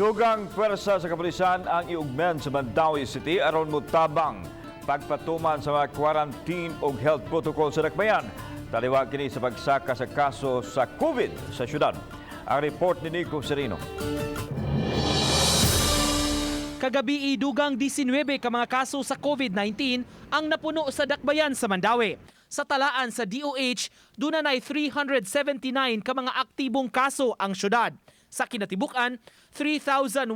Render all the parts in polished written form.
Dugang pwersa sa kapulisan ang iugmen sa Mandawi City aron motabang pagpatuman sa mga quarantine o health protocol sa dakbayan. Taliwag kini sa pagsaka sa kaso sa COVID sa syudad. Ang report ni Nico Serino. Kagabi dugang 19 ka mga kaso sa COVID-19 ang napuno sa dakbayan sa Mandawi. Sa talaan sa DOH, doon na 379 ka mga aktibong kaso ang syudad. Sa kinatibukan, 3,142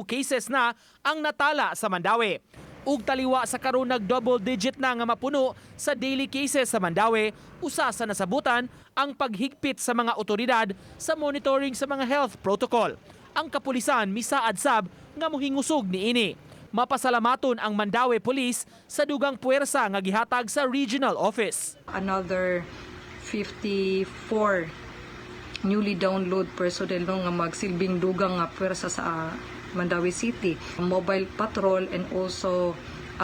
cases na ang natala sa Mandawi. Ug taliwa sa karon nag-double digit na nga mapuno sa daily cases sa Mandawi, usa sa nasabutan ang paghigpit sa mga otoridad sa monitoring sa mga health protocol. Ang kapulisan misaad sab nga mohingusog niini. Mapasalamaton ang Mandawi Police sa dugang puwersa nga gihatag sa regional office. Another 54 newly download personnel nga magsilbing dugang nga puwersa sa Mandawi City. Mobile patrol and also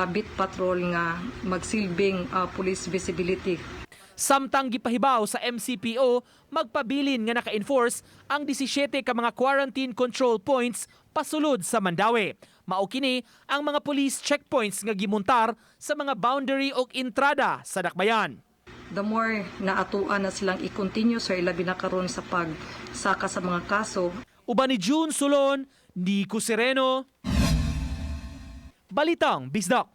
beat patrol nga magsilbing police visibility. Samtang gipahibaw sa MCPO, magpabilin nga naka-enforce ang 17 ka mga quarantine control points pasulod sa Mandawi. Mao kini ang mga police checkpoints nga gimontar sa mga boundary o entrada sa dakbayan. The more naatuan na silang i-continue sir, ilabi na karon sa pagsaka sa mga kaso. Uban ni June Sulon, Nico Sereno, Balitang Bisdak.